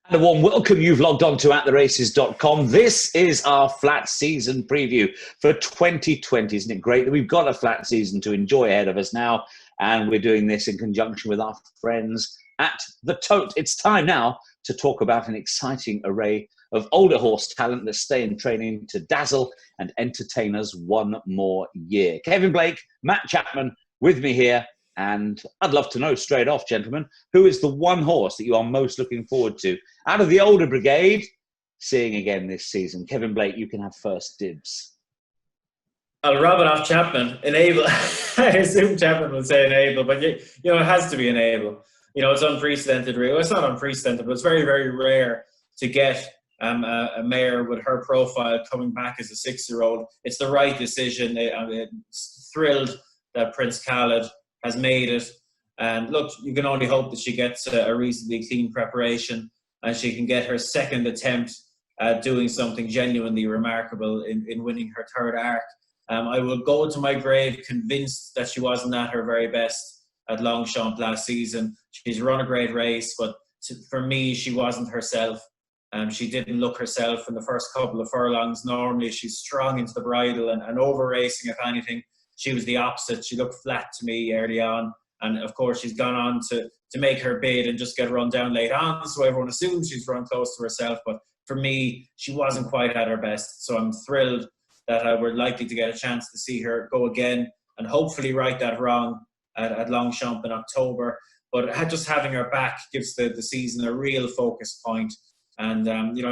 And a warm welcome. You've logged on to attheraces.com. This is our flat season preview for 2020. Isn't it great that we've got a flat season to enjoy ahead of us now? And we're doing this in conjunction with our friends at the Tote. It's time now to talk about an exciting array of older horse talent that stay in training to dazzle and entertain us one more year. Kevin Blake, Matt Chapman with me here. And I'd love to know straight off, gentlemen, who is the one horse that you are most looking forward to out of the older brigade seeing again this season? Kevin Blake, you can have first dibs. I'll rub it off Chapman. Enable. I assume Chapman would say enable, but it has to be enable. It's unprecedented. Well, it's not unprecedented, but it's very, very rare to get a mare with her profile coming back as a 6-year-old. It's the right decision. I'm thrilled that Prince Khaled has made it, and look, you can only hope that she gets a reasonably clean preparation and she can get her second attempt at doing something genuinely remarkable in winning her third arc. I will go to my grave convinced that she wasn't at her very best at Longchamp last season. She's run a great race, but for me, she wasn't herself. She didn't look herself in the first couple of furlongs. Normally, she's strong into the bridle and over-racing, if anything. She was the opposite. She looked flat to me early on. And, of course, she's gone on to make her bid and just get run down late on. So everyone assumes she's run close to herself. But for me, she wasn't quite at her best. So I'm thrilled that we're likely to get a chance to see her go again and hopefully right that wrong at Longchamp in October. But just having her back gives the season a real focus point. And,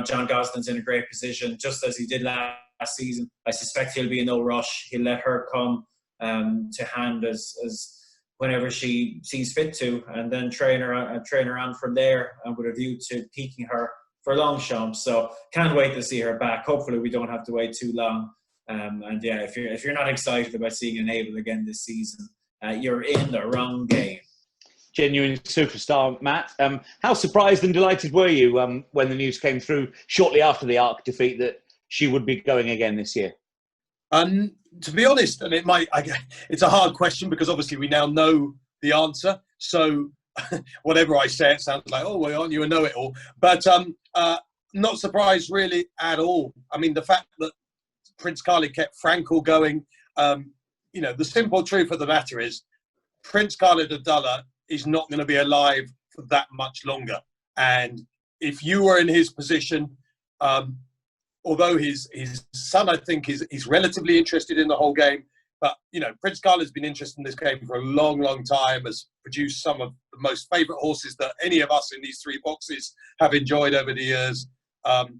John Goslin's in a great position, just as he did last season. I suspect he'll be in no rush. He'll let her come to hand as whenever she sees fit to, and then train her on from there, and with a view to peaking her for Longchamp. So can't wait to see her back. Hopefully we don't have to wait too long. If you're not excited about seeing Enable again this season, you're in the wrong game. Genuine superstar, Matt. How surprised and delighted were you when the news came through shortly after the Arc defeat that she would be going again this year? To be honest, and it's a hard question because obviously we now know the answer. So whatever I say, it sounds like, oh, well, aren't you a know-it-all? But not surprised really at all. I mean, the fact that Prince Khaled kept Frankel going, the simple truth of the matter is Prince Khaled Abdullah is not going to be alive for that much longer. And if you were in his position, although his son, I think, is relatively interested in the whole game. But, Prince Khaled's been interested in this game for a long, long time, has produced some of the most favourite horses that any of us in these three boxes have enjoyed over the years. But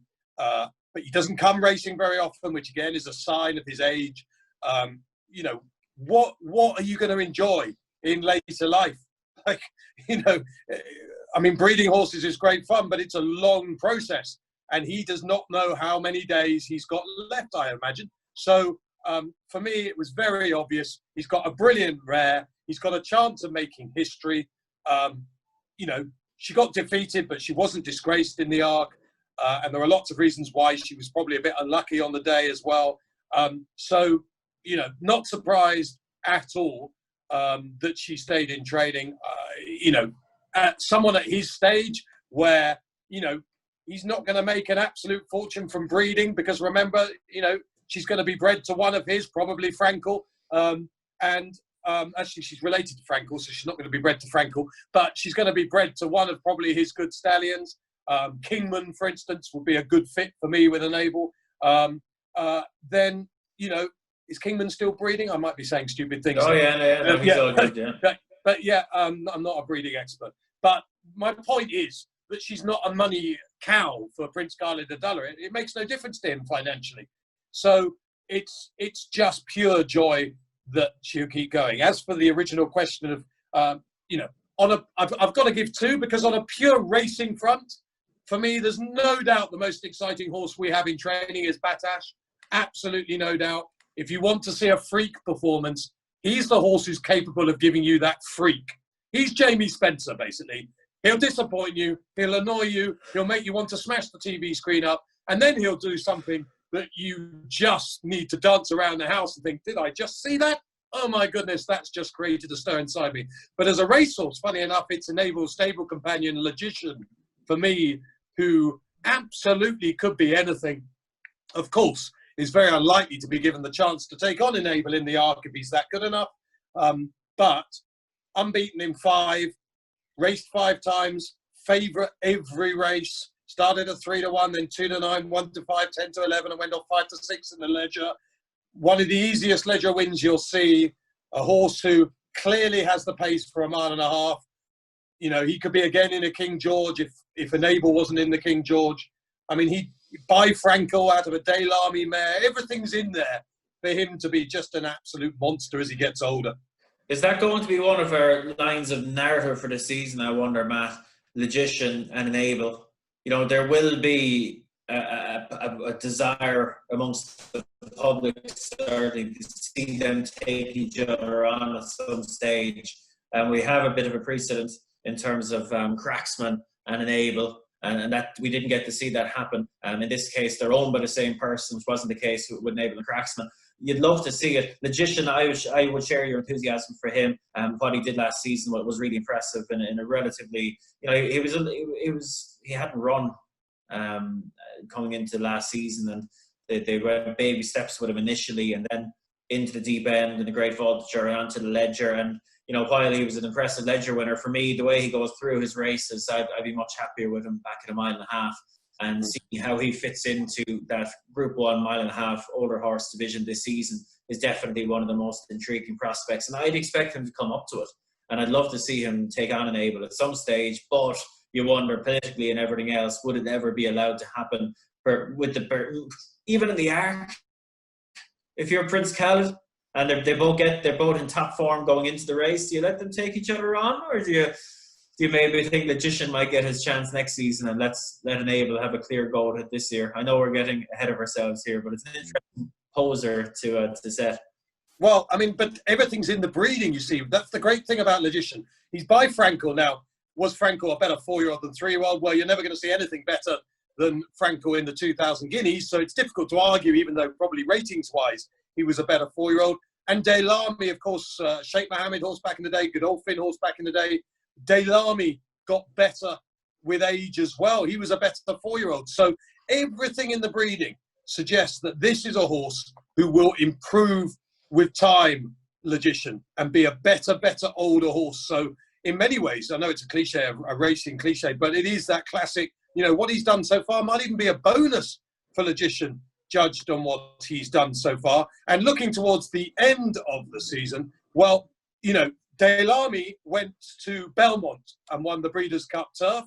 he doesn't come racing very often, which, again, is a sign of his age. What are you going to enjoy in later life? Breeding horses is great fun, but it's a long process. And he does not know how many days he's got left, I imagine. So for me, it was very obvious. He's got a brilliant rare. He's got a chance of making history. She got defeated, but she wasn't disgraced in the Arc. And there are lots of reasons why she was probably a bit unlucky on the day as well. Not surprised at all that she stayed in training. Someone at his stage where, he's not going to make an absolute fortune from breeding because remember, she's going to be bred to one of his, probably Frankel. Actually, she's related to Frankel, so she's not going to be bred to Frankel, but she's going to be bred to one of probably his good stallions. Kingman, for instance, would be a good fit for me with Enable. Then, is Kingman still breeding? I might be saying stupid things. Oh, yeah. He's all good, yeah. But I'm not a breeding expert. But my point is, that she's not a money cow for Prince Khaled Abdullah. It makes no difference to him financially. So it's just pure joy that she'll keep going. As for the original question of, I've got to give two, because on a pure racing front, for me, there's no doubt the most exciting horse we have in training is Battaash. Absolutely no doubt. If you want to see a freak performance, he's the horse who's capable of giving you that freak. He's Jamie Spencer, basically. He'll disappoint you, he'll annoy you, he'll make you want to smash the TV screen up, and then he'll do something that you just need to dance around the house and think, did I just see that? Oh my goodness, that's just created a stir inside me. But as a racehorse, funny enough, it's Enable's stable companion, Logician, for me, who absolutely could be anything, of course, is very unlikely to be given the chance to take on Enable in the Arc if he's that good enough. But unbeaten in 5, raced 5 times, favourite every race, started at 3-1, then 2-9, 1-5, 10-11, and went off 5-6 in the Ledger. One of the easiest Ledger wins you'll see. A horse who clearly has the pace for a mile and a half. You know, he could be again in a King George if Enable wasn't in the King George. I mean, he by Frankel out of a Daylami mare. Everything's in there for him to be just an absolute monster as he gets older. Is that going to be one of our lines of narrative for the season, I wonder, Matt? Logician and Enable. You know, there will be a desire amongst the public, certainly, to see them take each other on at some stage. And we have a bit of a precedent in terms of Cracksman and Enable, and that we didn't get to see that happen. In this case, they're owned by the same person, which wasn't the case with Enable and Cracksman. You'd love to see it. Logician, I would share your enthusiasm for him. What he did last season was really impressive in a relatively, you know, he hadn't run coming into last season, and they went baby steps with him initially, and then into the deep end in the Great Vulture and onto the Ledger. And you know, while he was an impressive Ledger winner, for me, the way he goes through his races, I'd be much happier with him back at 1.5 miles. And seeing how he fits into that Group 1 1.5 mile older horse division this season is definitely one of the most intriguing prospects. And I'd expect him to come up to it. And I'd love to see him take on Enable at some stage. But you wonder, politically and everything else, would it ever be allowed to happen even in the Arc? If you're Prince Khalid and they're both in top form going into the race, do you let them take each other on, or do you maybe think Logician might get his chance next season and let Enable have a clear go at it this year? I know we're getting ahead of ourselves here, but it's an interesting poser to set. Well, I mean, but everything's in the breeding, you see. That's the great thing about Logician. He's by Frankel now. Was Frankel a better 4-year-old than 3-year-old? Well, you're never going to see anything better than Frankel in the 2000 Guineas, so it's difficult to argue, even though probably ratings-wise he was a better 4-year-old. And Daylami, of course, Sheikh Mohammed horse back in the day, Godolphin horse back in the day. Daylami got better with age as well. He was a better 4-year-old. So everything in the breeding suggests that this is a horse who will improve with time, Logician, and be a better older horse. So in many ways, I know it's a cliche, a racing cliche, but it is that classic, you know, what he's done so far might even be a bonus for Logician, judged on what he's done so far. And looking towards the end of the season, well, you know, Daylami went to Belmont and won the Breeders' Cup Turf.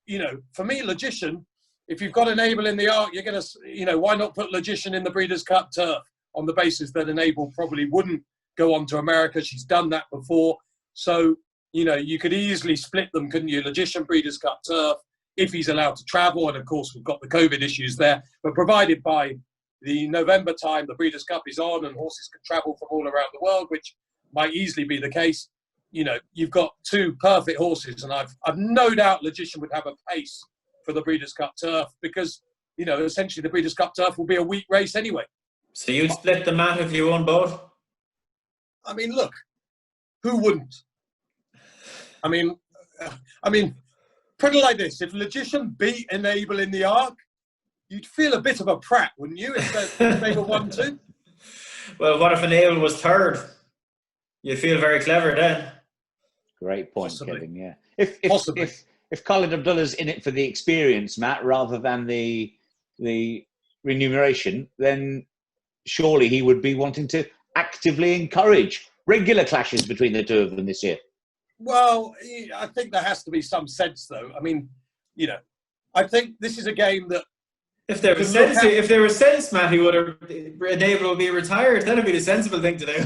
You know, for me, Logician, if you've got Enable in the Arc, you're going to, you know, why not put Logician in the Breeders' Cup Turf on the basis that Enable probably wouldn't go on to America? She's done that before. So, you know, you could easily split them, couldn't you? Logician, Breeders' Cup Turf, if he's allowed to travel. And of course, we've got the COVID issues there. But provided by the November time, the Breeders' Cup is on and horses can travel from all around the world, which might easily be the case. You know, you've got 2 perfect horses, and I've no doubt Logician would have a pace for the Breeders' Cup Turf because, you know, essentially the Breeders' Cup Turf will be a week race anyway. So you'd split the mat if you won both? I mean, look, who wouldn't? I mean, put it like this: if Logician beat Enable in the Arc, you'd feel a bit of a prat, wouldn't you? If they were 1-2. Well, what if Enable was 3rd? You feel very clever then. Great point, Possibly. Kevin. Yeah. If Khalid Abdullah's in it for the experience, Matt, rather than the remuneration, then surely he would be wanting to actively encourage regular clashes between the 2 of them this year. Well, I think there has to be some sense, though. I mean, you know, I think this is a game that if there was sense, Matt, he would have Enable would be retired. That'd be the sensible thing to do.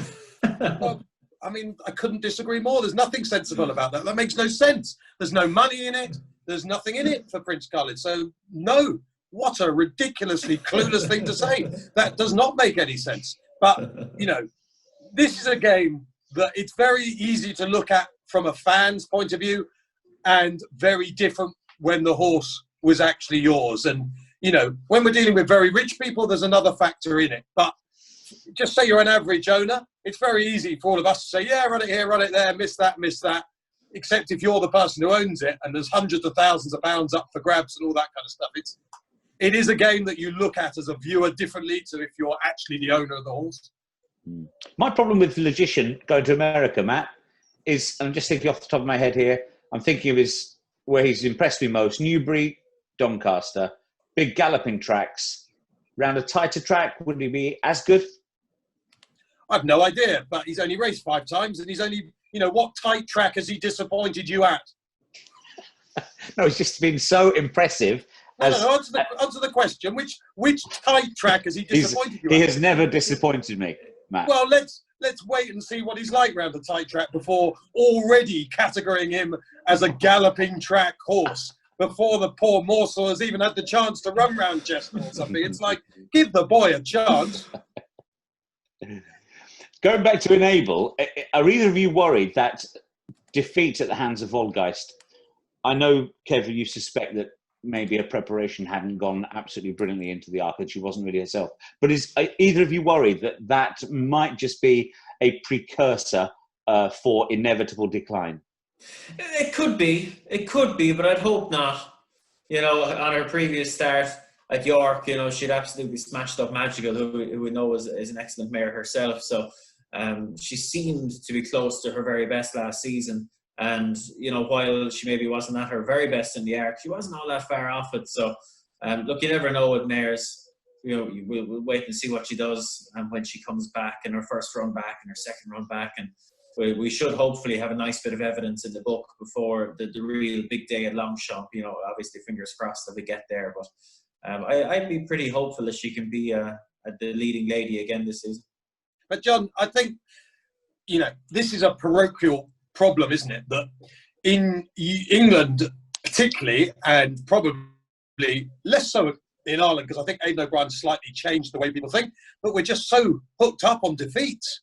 Well, I mean, I couldn't disagree more. There's nothing sensible about that. That makes no sense. There's no money in it. There's nothing in it for Prince Khalid. So, no, what a ridiculously clueless thing to say. That does not make any sense. But, you know, this is a game that it's very easy to look at from a fan's point of view and very different when the horse was actually yours. And, you know, when we're dealing with very rich people, there's another factor in it. But just say you're an average owner, it's very easy for all of us to say, yeah, run it here, run it there, miss that. except if you're the person who owns it and there's hundreds of thousands of pounds up for grabs and all that kind of stuff. It is a game that you look at as a viewer differently to if you're actually the owner of the horse. My problem with Logician going to America, Matt, is, I'm just thinking off the top of my head here, I'm thinking of where he's impressed me most: Newbury, Doncaster, big galloping tracks. Round a tighter track, would he be as good? I've no idea, but he's only raced 5 times, and he's only, what tight track has he disappointed you at? No, it's just been so impressive. Answer the question. Which tight track has he disappointed you at? He has never disappointed me, Matt. Well, let's wait and see what he's like round the tight track before already categorizing him as a galloping track horse, before the poor morsel has even had the chance to run round Chester or something. It's like, give the boy a chance. Going back to Enable, are either of you worried that defeat at the hands of Volgeist? I know, Kevin, you suspect that maybe her preparation hadn't gone absolutely brilliantly into the arc, and she wasn't really herself. But is either of you worried that might just be a precursor for inevitable decline? It could be, but I'd hope not. On her previous start at York, she'd absolutely smashed up Magical, who we know is an excellent mare herself. So she seemed to be close to her very best last season. And, while she maybe wasn't at her very best in the arc, she wasn't all that far off it. So, look, you never know with mares. We'll wait and see what she does when she comes back in her first run back and her second run back. And we should hopefully have a nice bit of evidence in the book before the real big day at Longchamp. Obviously, fingers crossed that we get there. But I'd be pretty hopeful that she can be the leading lady again this season. But, John, I think, this is a parochial problem, isn't it? That in England, particularly, and probably less so in Ireland, because I think Aidan O'Brien slightly changed the way people think, but we're just so hooked up on defeats.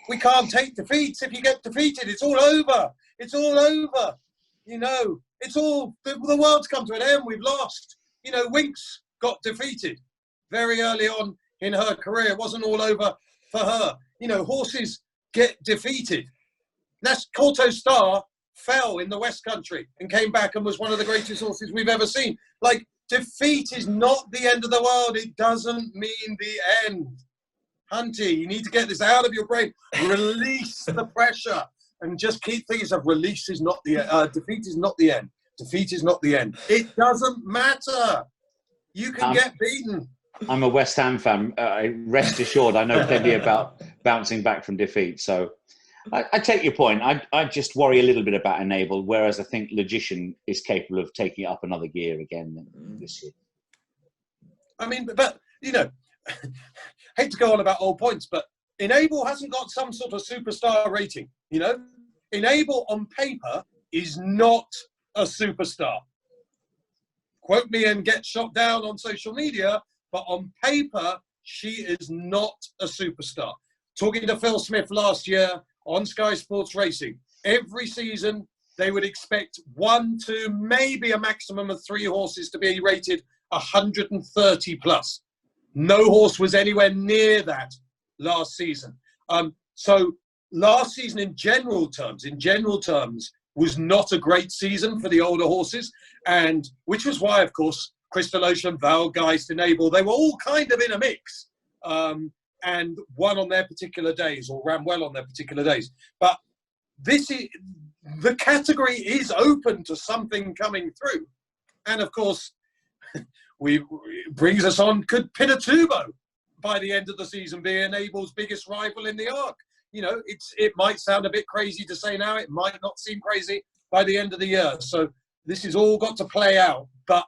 We can't take defeats. If you get defeated, it's all over. It's all over. It's all, the world's come to an end. We've lost. Winks got defeated very early on in her career. It wasn't all over for her. Horses get defeated. That's Corto Star fell in the West Country and came back and was one of the greatest horses we've ever seen. Like, defeat is not the end of the world. It doesn't mean the end. Hunty, you need to get this out of your brain. Release the pressure and just keep thinking of release is not the defeat is not the end. Defeat is not the end. It doesn't matter. You can get beaten. I'm a West Ham fan. Rest assured, I know plenty about bouncing back from defeat. So I take your point. I just worry a little bit about Enable, whereas I think Logician is capable of taking it up another gear again this year. I mean, but hate to go on about old points, but Enable hasn't got some sort of superstar rating. Enable on paper is not a superstar. Quote me and get shot down on social media, but on paper, she is not a superstar. Talking to Phil Smith last year on Sky Sports Racing, every season they would expect 1, 2, maybe a maximum of 3 horses to be rated 130 plus. No horse was anywhere near that last season. So last season, in general terms, was not a great season for the older horses, and which was why, of course, Crystal Ocean, Valgeist, Enable, they were all kind of in a mix and won on their particular days or ran well on their particular days. But the category is open to something coming through. And of course, brings us on, could Pinatubo by the end of the season be Enable's biggest rival in the arc? It might sound a bit crazy to say now. It might not seem crazy by the end of the year. So this has all got to play out. But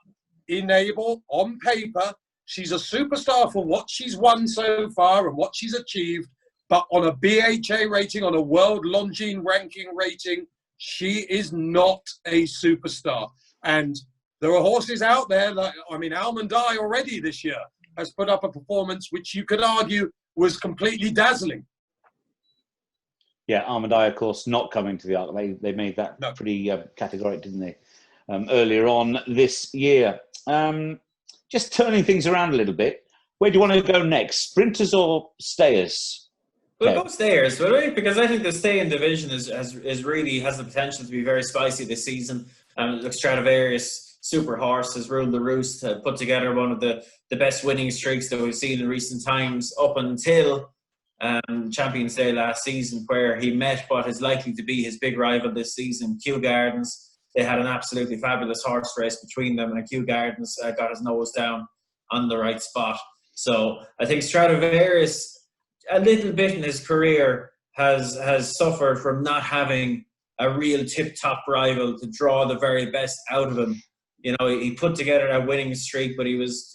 Enable, on paper, she's a superstar for what she's won so far and what she's achieved. But on a BHA rating, on a World Longines ranking rating, she is not a superstar. And there are horses out there, Almond Eye already this year has put up a performance which you could argue was completely dazzling. Yeah, Almond Eye, of course, not coming to the arc. They made that pretty categoric, didn't they, earlier on this year. Just turning things around a little bit, where do you want to go next? Sprinters or stayers? We'll go stayers, will we? Because I think the stay in division is really has the potential to be very spicy this season. Look, Stradivarius, super horse, has ruled the roost, put together one of the best winning streaks that we've seen in recent times up until Champions Day last season, where he met what is likely to be his big rival this season, Kew Gardens. They had an absolutely fabulous horse race between them, and Kew Gardens got his nose down on the right spot. So I think Stradivarius, a little bit in his career, has suffered from not having a real tip-top rival to draw the very best out of him. You know, he put together a winning streak, but he was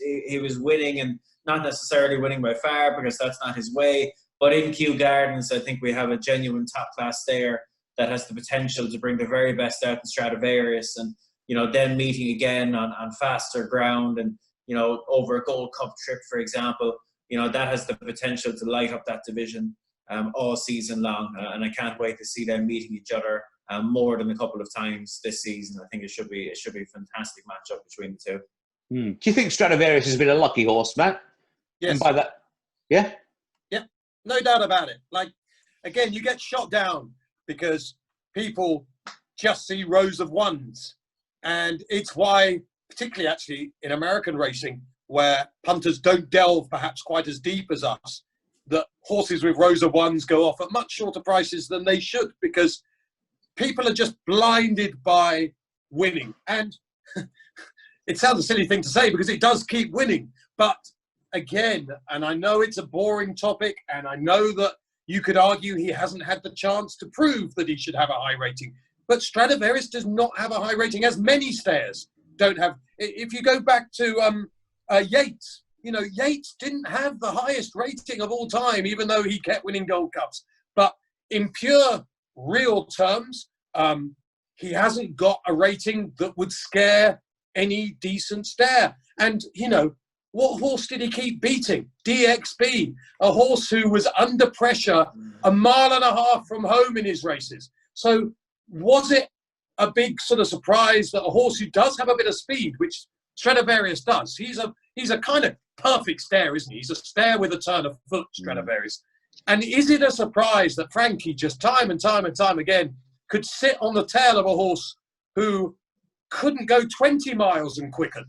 winning and not necessarily winning by far, because that's not his way. But in Kew Gardens, I think we have a genuine top-class stayer that has the potential to bring the very best out in Stradivarius, and, you know, them meeting again on faster ground and, you know, over a Gold Cup trip, for example. You know, that has the potential to light up that division all season long. And I can't wait to see them meeting each other more than a couple of times this season. I think it should be a fantastic matchup between the two. Do you think Stradivarius has been a lucky horse, Matt? Yes. And by that, yeah? Yeah, no doubt about it. Like, again, you get shot down because people just see rows of ones. And it's why, particularly actually in American racing, where punters don't delve perhaps quite as deep as us, that horses with rows of ones go off at much shorter prices than they should, because people are just blinded by winning. And it sounds a silly thing to say because it does keep winning. But again, and I know it's a boring topic, and I know that you could argue he hasn't had the chance to prove that he should have a high rating. But Stradivarius does not have a high rating, as many stayers don't have. If you go back to Yates, you know, Yates didn't have the highest rating of all time, even though he kept winning Gold Cups. But in pure, real terms, he hasn't got a rating that would scare any decent stayer. And, you know, what horse did he keep beating? DXB, a horse who was under pressure 1.5 miles from home in his races. So was it a big sort of surprise that a horse who does have a bit of speed, which Stradivarius does, he's a kind of perfect stayer, isn't he? He's a stayer with a turn of foot, Stradivarius. And is it a surprise that Frankie just time and time again could sit on the tail of a horse who couldn't go 20 miles and quicken?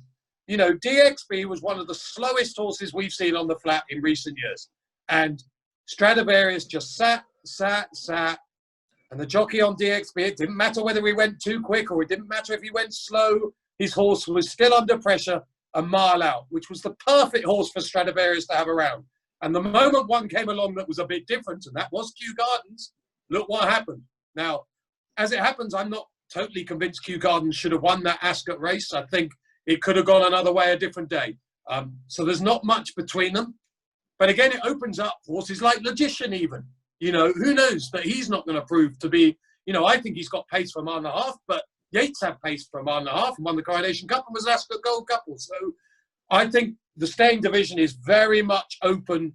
You know, DXB was one of the slowest horses we've seen on the flat in recent years. And Stradivarius just sat. And the jockey on DXB, it didn't matter whether he went too quick or it didn't matter if he went slow. His horse was still under pressure 1 mile out, which was the perfect horse for Stradivarius to have around. And the moment one came along that was a bit different, and that was Kew Gardens, look what happened. Now, as it happens, I'm not totally convinced Kew Gardens should have won that Ascot race. I think it could have gone another way a different day. So there's not much between them. But again, it opens up horses like Logician even. You know, who knows that he's not going to prove to be, you know, I think he's got pace for 1.5 miles, but Yates had pace for 1.5 miles and won the Coronation Cup and was an Ascot Gold Couple. So I think the staying division is very much open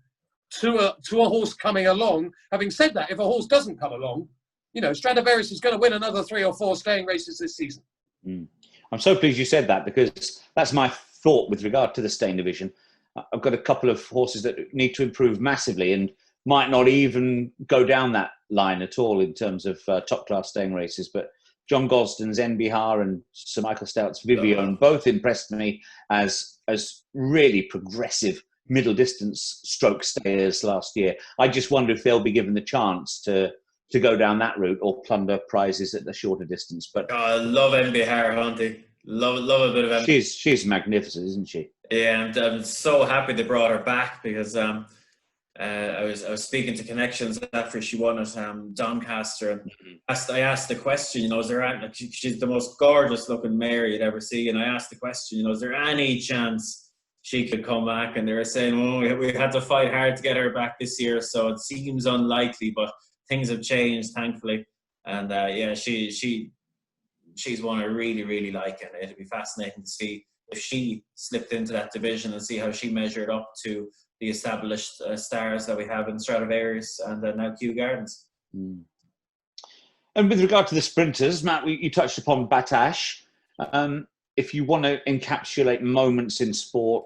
to a horse coming along. Having said that, if a horse doesn't come along, you know, Stradivarius is going to win another 3 or 4 staying races this season. I'm so pleased you said that, because that's my thought with regard to the staying division. I've got a couple of horses that need to improve massively and might not even go down that line at all in terms of top-class staying races. But John Gosden's NBR and Sir Michael Stout's Vivian both impressed me as really progressive middle-distance stroke stayers last year. I just wonder if they'll be given the chance to go down that route or plunder prizes at the shorter distance. But I love NBR, Hunty. Love a bit of NBR. She's magnificent, isn't she? Yeah, and I'm so happy they brought her back, because I was speaking to Connections after she won at Doncaster, and I asked the question, you know, is there any, she's the most gorgeous looking mare you'd ever see, and I asked the question, you know, is there any chance she could come back? And they were saying, well, we had to fight hard to get her back this year, so it seems unlikely, but things have changed, thankfully. And yeah, she's one I really, really like, and it'd be fascinating to see if she slipped into that division and see how she measured up to the established stars that we have in Stradivarius and now Kew Gardens. And with regard to the sprinters, Matt, you touched upon Battaash. If you want to encapsulate moments in sport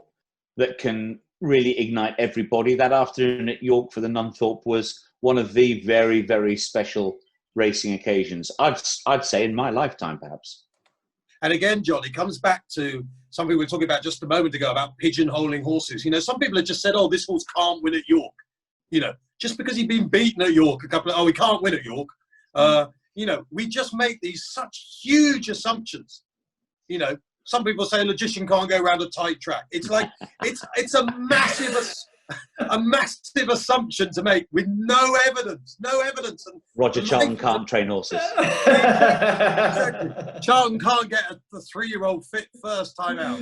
that can really ignite everybody, that afternoon at York for the Nunthorpe was one of the very, very special racing occasions. I'd say in my lifetime, perhaps. And again, John, it comes back to something we were talking about just a moment ago about pigeonholing horses. You know, some people have just said, "Oh, this horse can't win at York." You know, just because he'd been beaten at York he can't win at York. You know, we just make these such huge assumptions. You know, some people say a logician can't go around a tight track. It's like it's a massive assumption to make with no evidence. And Roger Charlton can't train horses. Exactly. Charlton can't get the 3-year-old fit first time out.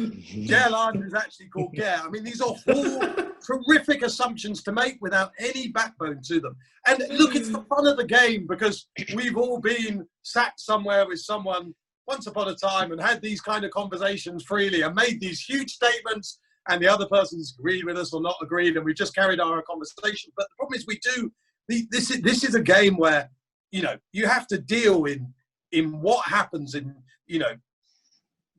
Gerlard is actually called Gare. I mean, these are all terrific assumptions to make without any backbone to them. And look, it's the fun of the game, because we've all been sat somewhere with someone once upon a time and had these kind of conversations freely and made these huge statements, and the other person's agreed with us or not agreed, and we've just carried our conversation. But the problem is this is a game where, you know, you have to deal in what happens in, you know,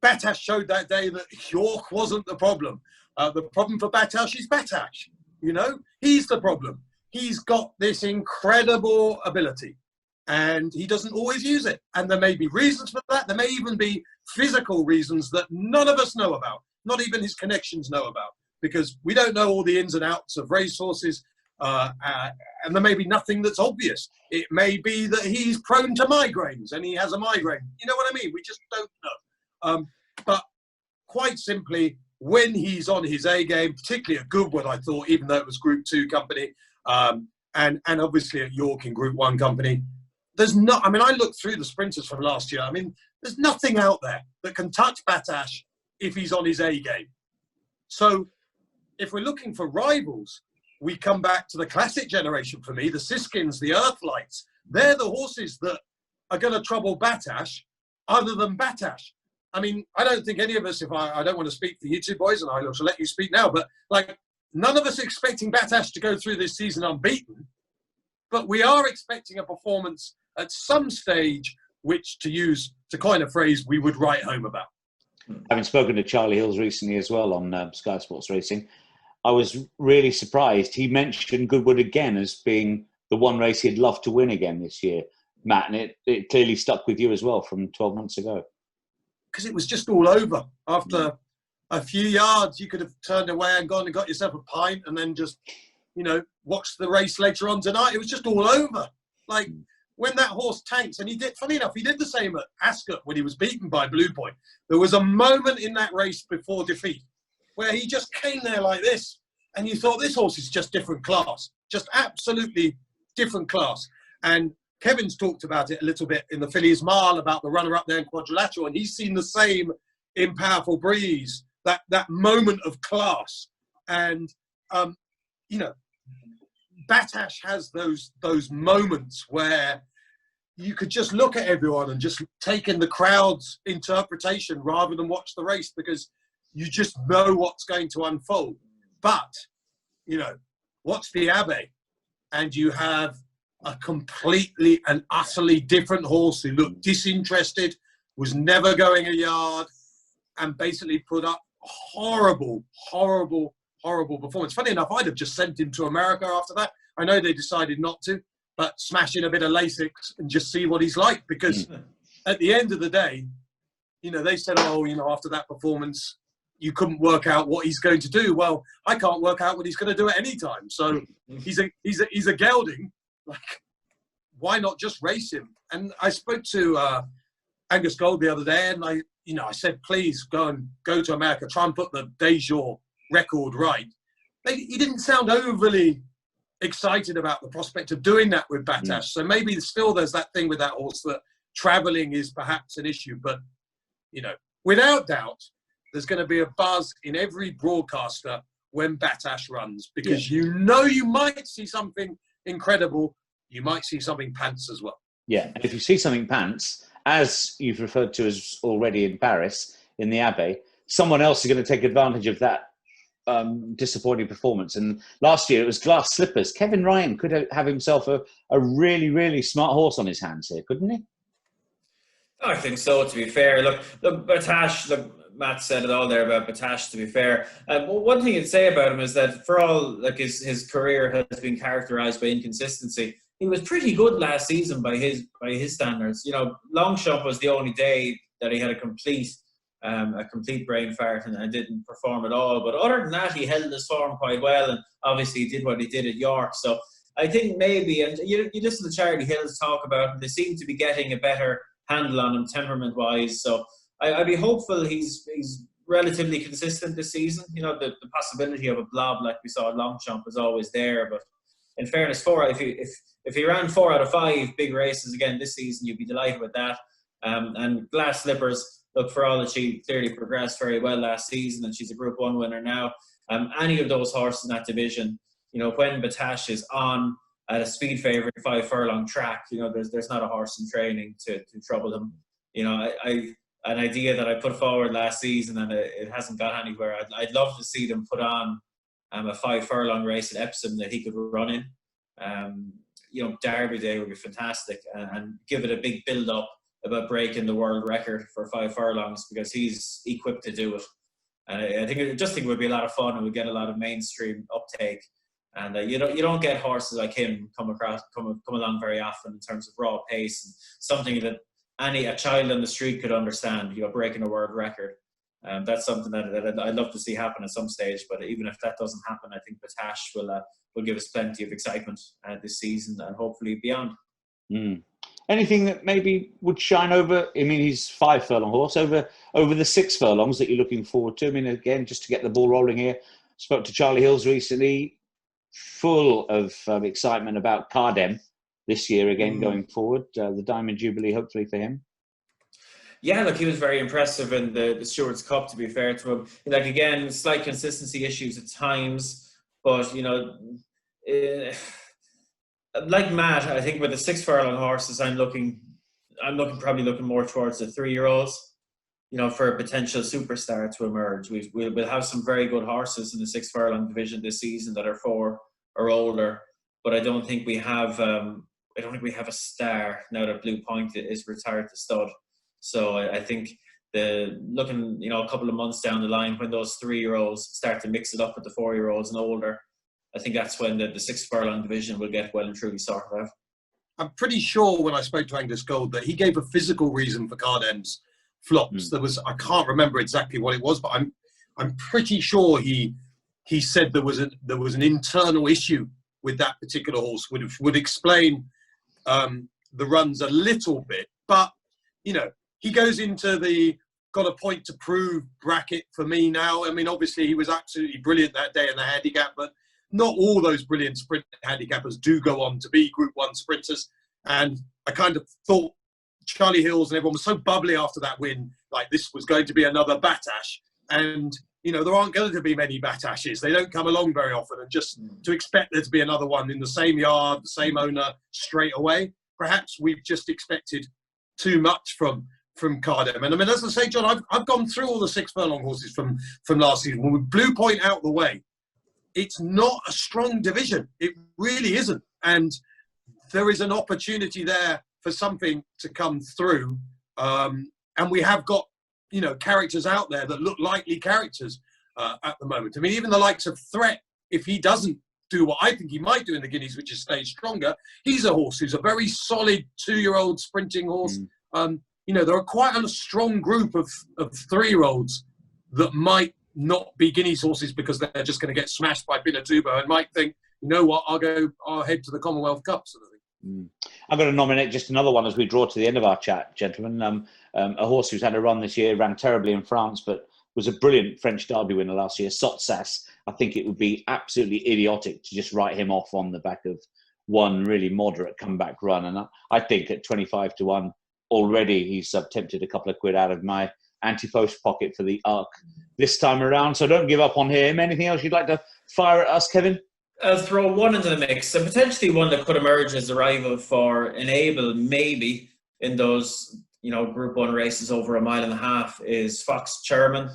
Battaash showed that day that York wasn't the problem. The problem for Battaash is Battaash. You know, he's the problem. He's got this incredible ability, and he doesn't always use it. And there may be reasons for that. There may even be physical reasons that none of us know about, not even his connections know about, because we don't know all the ins and outs of racehorses. And there may be nothing that's obvious. It may be that he's prone to migraines and he has a migraine. You know what I mean? We just don't know. But quite simply, when he's on his A game, particularly at Goodwood, I thought, even though it was Group 2 company, and obviously at York in Group 1 company, there's not, I mean, I looked through the sprinters from last year. I mean, there's nothing out there that can touch Battaash if he's on his A game. So if we're looking for rivals, we come back to the classic generation for me, the Siskins, the Earthlights. They're the horses that are going to trouble Battaash other than Battaash. I mean, I don't think any of us, if I don't want to speak for you two boys, and I shall let you speak now, but like, none of us are expecting Battaash to go through this season unbeaten, but we are expecting a performance at some stage, which, to coin a phrase, we would write home about. Having spoken to Charlie Hills recently as well on Sky Sports Racing, I was really surprised. He mentioned Goodwood again as being the one race he'd love to win again this year, Matt, and it clearly stuck with you as well from 12 months ago. Because it was just all over. After a few yards, you could have turned away and gone and got yourself a pint and then just, you know, watched the race later on tonight. It was just all over. Like, when that horse tanks, and he did, funny enough, he did the same at Ascot when he was beaten by Blue Point. There was a moment in that race before defeat where he just came there like this, and you thought, this horse is just different class, just absolutely different class. And Kevin's talked about it a little bit in the Fillies Mile about the runner-up there in Quadrilateral, and he's seen the same in Powerful Breeze, that moment of class. And, you know, Battaash has those moments where you could just look at everyone and just take in the crowd's interpretation rather than watch the race, because you just know what's going to unfold. But, you know, watch the Abbey and you have a completely and utterly different horse who looked disinterested, was never going a yard, and basically put up horrible performance. Funny enough, I'd have just sent him to America after that. I know they decided not to, but smash in a bit of Lasix and just see what he's like, because at the end of the day, you know, they said, oh, you know, after that performance, you couldn't work out what he's going to do. Well, I can't work out what he's going to do at any time. So he's a gelding. Like, why not just race him? And I spoke to Angus Gold the other day, and I said, please go to America, try and put the Dejour record right. He didn't sound overly excited about the prospect of doing that with Battaash. So maybe still there's that thing with that horse that travelling is perhaps an issue. But, you know, without doubt, there's going to be a buzz in every broadcaster when Battaash runs, because you know you might see something incredible. You might see something pants as well. Yeah, and if you see something pants, as you've referred to as already in Paris, in the Abbey, someone else is going to take advantage of that disappointing performance. And last year it was glass slippers. Kevin Ryan could have himself a really, really smart horse on his hands here, couldn't he? I think so, to be fair. Look, Battaash, Matt said it all there about Battaash, to be fair. One thing I'd say about him is that for all like his career has been characterised by inconsistency, he was pretty good last season by his standards. You know, Longchamp was the only day that he had a complete brain fart and didn't perform at all. But other than that, he held his form quite well, and obviously he did what he did at York. So I think maybe, and you listen to Charlie Hills talk about him, they seem to be getting a better handle on him temperament-wise. So I'd be hopeful he's relatively consistent this season. You know, the possibility of a blob like we saw at Longchamp is always there. But in fairness, if he ran 4 out of 5 big races again this season, you'd be delighted with that. And Glass Slippers, look, for all that she clearly progressed very well last season, and she's a Group 1 winner now. Any of those horses in that division, you know, when Battaash is on at a speed favourite 5 furlong track, you know, there's not a horse in training to trouble him. You know, an idea that I put forward last season and it hasn't got anywhere. I'd love to see them put on a 5 furlong race at Epsom that he could run in. You know, Derby Day would be fantastic, and give it a big build-up about breaking the world record for 5 furlongs, because he's equipped to do it. And I think it would be a lot of fun, and would get a lot of mainstream uptake. And you don't get horses like him come along very often in terms of raw pace, and something that a child on the street could understand. You know, breaking a world record. That's something that I'd love to see happen at some stage. But even if that doesn't happen, I think Battaash will give us plenty of excitement this season and hopefully beyond. Mm. Anything that maybe would shine over? I mean, he's 5 furlong horse over the 6 furlongs that you're looking forward to. I mean, again, just to get the ball rolling here, spoke to Charlie Hills recently, full of excitement about Cardem this year again going forward. The Diamond Jubilee, hopefully for him. Yeah, look, he was very impressive in the Stewards Cup, to be fair to him. Like, again, slight consistency issues at times, but, you know, like Matt, I think with the 6 furlong horses, I'm probably looking more towards the 3-year-olds, you know, for a potential superstar to emerge. We'll have some very good horses in the 6 furlong division this season that are 4 or older, but I don't think we have a star now that Blue Point is retired to stud. So I think looking, you know, a couple of months down the line, when those 3-year-olds start to mix it up with the 4-year-olds and older, I think that's when the 6 furlong division will get well and truly sorted out. I'm pretty sure when I spoke to Angus Gold that he gave a physical reason for Cardem's flops. I can't remember exactly what it was, but I'm pretty sure he said there was an internal issue with that particular horse. Would explain the runs a little bit, but you know, he goes into the got a point to prove bracket for me now. I mean, obviously he was absolutely brilliant that day in the handicap, but not all those brilliant sprint handicappers do go on to be Group 1 sprinters. And I kind of thought Charlie Hills and everyone was so bubbly after that win, like this was going to be another Battaash. And, you know, there aren't going to be many Battaashes. They don't come along very often. And just to expect there to be another one in the same yard, the same owner straight away, perhaps we've just expected too much from Cardem. And I mean, as I say, John, I've gone through all the 6 furlong horses from last season. When we Blue Point out the way, it's not a strong division. It really isn't. And there is an opportunity there for something to come through. And we have got, you know, characters out there that look likely characters at the moment. I mean, even the likes of Threat, if he doesn't do what I think he might do in the Guineas, which is stay stronger, he's a horse who's a very solid 2-year-old sprinting horse. You know, there are quite a strong group of 3-year-olds that might not be Guineas horses because they're just going to get smashed by Pinatubo and might think, you know what, I'll head to the Commonwealth Cup sort of thing. I'm going to nominate just another one as we draw to the end of our chat, gentlemen. A horse who's had a run this year, ran terribly in France, but was a brilliant French Derby winner last year, Sotsas. I think it would be absolutely idiotic to just write him off on the back of one really moderate comeback run. And I think at 25 to 1 already, he's tempted a couple of quid out of my anti-post pocket for the Arc this time around. So don't give up on him. Anything else you'd like to fire at us, Kevin? I'll throw one into the mix, and potentially one that could emerge as a rival for Enable, maybe in those, you know, Group 1 races over 1.5 miles, is Fox Chairman,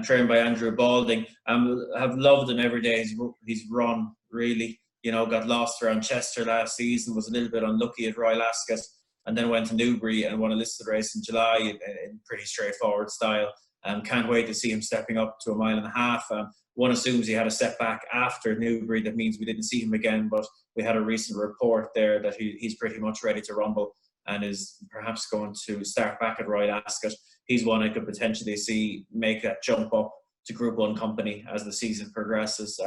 trained by Andrew Balding. Have loved him every day he's run, really. You know, got lost around Chester last season, was a little bit unlucky at Royal Ascot, and then went to Newbury and won a listed race in July in pretty straightforward style. Can't wait to see him stepping up to 1.5 miles. One assumes he had a setback after Newbury. That means we didn't see him again, but we had a recent report there that he's pretty much ready to rumble and is perhaps going to start back at Royal Ascot. He's one I could potentially see make that jump up to Group 1 company as the season progresses.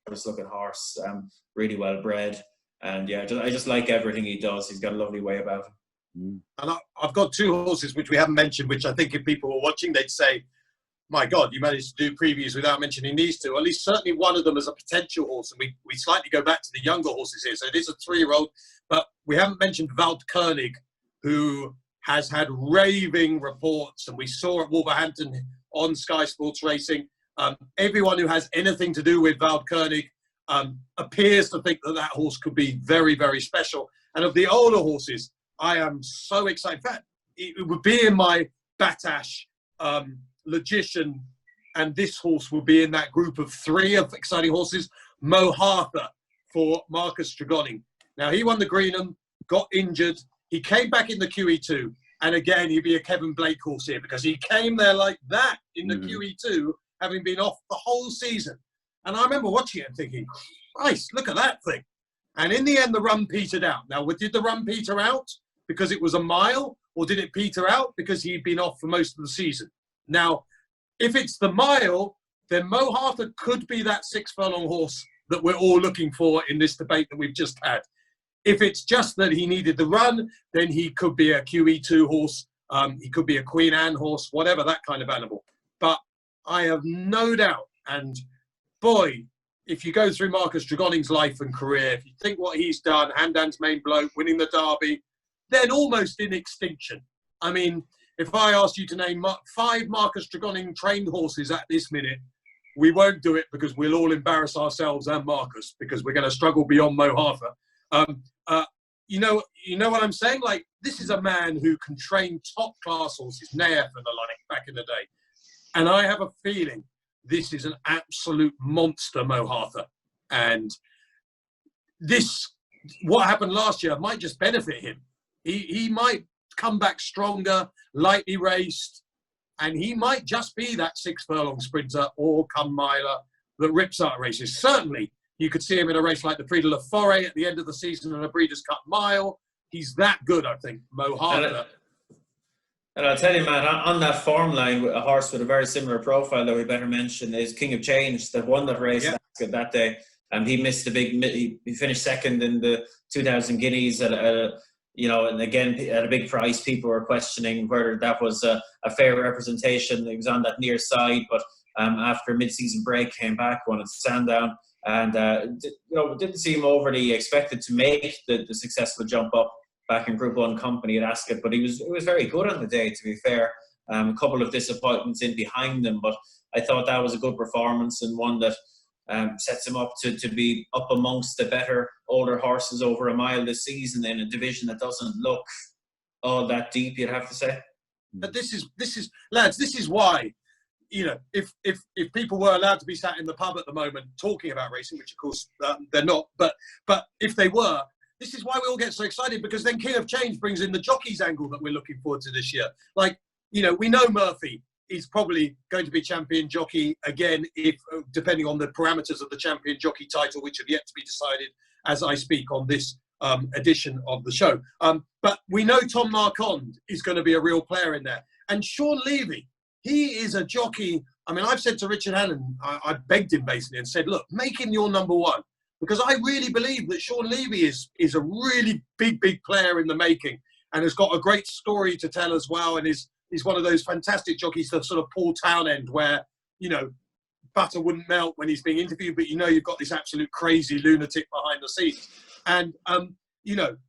Just looking horse, really well bred. And yeah, I just like everything he does. He's got a lovely way about him. And I've got 2 horses which we haven't mentioned, which I think if people were watching, they'd say, my God, you managed to do previews without mentioning these 2. At least certainly one of them as a potential horse. And we slightly go back to the younger horses here. So it is a 3-year-old. But we haven't mentioned Waldkönig, who has had raving reports. And we saw at Wolverhampton on Sky Sports Racing, everyone who has anything to do with Waldkönig appears to think that horse could be very, very special. And of the older horses, I am so excited. In fact, it would be in my Battaash, Logician, and this horse will be in that group of 3 of exciting horses. Mohatha for Marcus Tregoning. Now, he won the Greenham, got injured. He came back in the QE2. And again, he'd be a Kevin Blake horse here because he came there like that in the QE2, having been off the whole season. And I remember watching it and thinking, Christ, look at that thing. And in the end, the run petered out. Now, did the run peter out because it was a mile, or did it peter out because he'd been off for most of the season? Now, if it's the mile, then Mohatha could be that 6-furlong horse that we're all looking for in this debate that we've just had. If it's just that he needed the run, then he could be a QE2 horse. He could be a Queen Anne horse, whatever, that kind of animal. But I have no doubt. And boy, if you go through Marcus Tregoning's life and career, if you think what he's done, Handan's main bloke, winning the Derby, then almost in extinction. I mean, if I asked you to name 5 Marcus Tregoning trained horses at this minute, we won't do it because we'll all embarrass ourselves and Marcus because we're going to struggle beyond Mohatha. You know what I'm saying? Like, this is a man who can train top-class horses, Nair and the like, back in the day. And I have a feeling this is an absolute monster, Mohatha. And what happened last year might just benefit him. He might come back stronger, lightly raced, and he might just be that 6-furlong sprinter or come miler that rips out races. Certainly, you could see him in a race like the Prix de la Forêt at the end of the season and a Breeders' Cup Mile. He's that good, I think, Mohatha. And I'll tell you, man, on that form line, a horse with a very similar profile that we better mention is King of Change, that won that race that day. And he missed he finished second in the 2,000 guineas and again, at a big price. People were questioning whether that was a fair representation. He was on that near side, but after a mid-season break, came back, won at Sandown. And didn't seem overly expected to make the successful jump up back in Group 1 company at Ascot, but he was very good on the day, to be fair. A couple of disappointments in behind him, but I thought that was a good performance and one that sets him up to be up amongst the better older horses over a mile this season in a division that doesn't look all that deep, you'd have to say. But this is lads, this is why, if people were allowed to be sat in the pub at the moment talking about racing, which of course they're not, but if they were, this is why we all get so excited, because then King of Change brings in the jockeys angle that we're looking forward to this year. Like, we know Murphy is probably going to be champion jockey again, if depending on the parameters of the champion jockey title, which have yet to be decided as I speak on this edition of the show. But we know Tom Marquand is going to be a real player in there. And Sean Levy, he is a jockey. I mean, I've said to Richard Hannon, I begged him basically and said, look, make him your number one. Because I really believe that Sean Levy is a really big player in the making and has got a great story to tell as well, and is one of those fantastic jockeys, the sort of Paul Townend, where, butter wouldn't melt when he's being interviewed, but you've got this absolute crazy lunatic behind the scenes. And,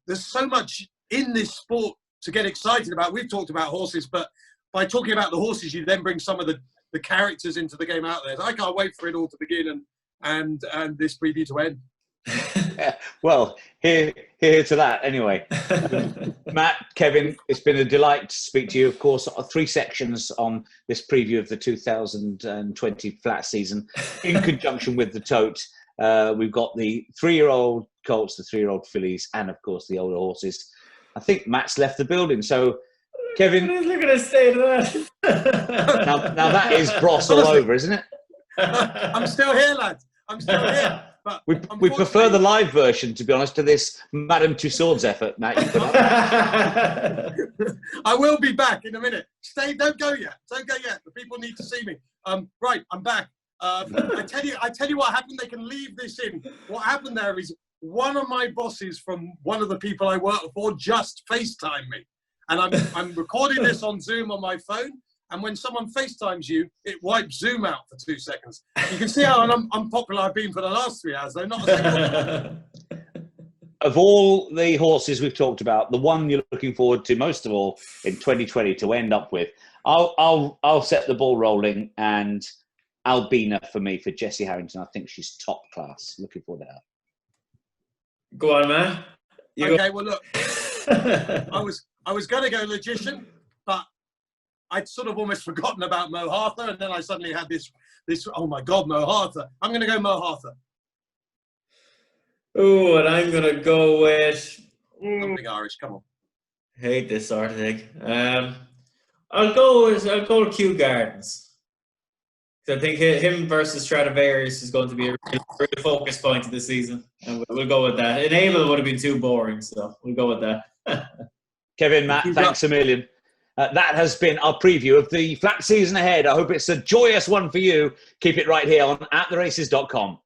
there's so much in this sport to get excited about. We've talked about horses, but by talking about the horses, you then bring some of the characters into the game out there. So I can't wait for it all to begin and this preview to end. Well, here to that anyway. Matt, Kevin, it's been a delight to speak to you. Of course, 3 sections on this preview of the 2020 flat season in conjunction with the Tote. We've got the 3-year-old colts, the 3-year-old fillies, and of course the older horses. I think Matt's left the building, so Kevin, look at us say that. Now that is Bros all over, isn't it? I'm still here, lads. I'm still here. But we prefer the live version, to be honest, to this Madame Tussauds effort, Matt. You put up. I will be back in a minute. Don't go yet. Don't go yet. The people need to see me. Right, I'm back. I tell you what happened. They can leave this in. What happened there is one of my bosses from one of the people I work for just FaceTimed me, and I'm recording this on Zoom on my phone. And when someone FaceTimes you, it wipes Zoom out for 2 seconds. You can see how unpopular I've been for the last 3 hours, though. Not a single Of all the horses we've talked about, the one you're looking forward to most of all in 2020 to end up with, I'll set the ball rolling, and Albina for me, for Jessie Harrington. I think she's top class. Looking forward to her. Go on, man. Okay, well, look, I was going to go Logician, but I'd sort of almost forgotten about Mo Harther, and then I suddenly had this. Oh my God, Mo Harther! I'm going to go Mo Harther. Oh, and I'm going to go with Something Irish. Come on. Hate this sort of thing. I'll go with Kew Gardens. I think him versus Stradivarius is going to be a really focus point of the season, and we'll go with that. Enable would have been too boring, so we'll go with that. Kevin, Matt, thanks a million. That has been our preview of the flat season ahead. I hope it's a joyous one for you. Keep it right here on attheraces.com.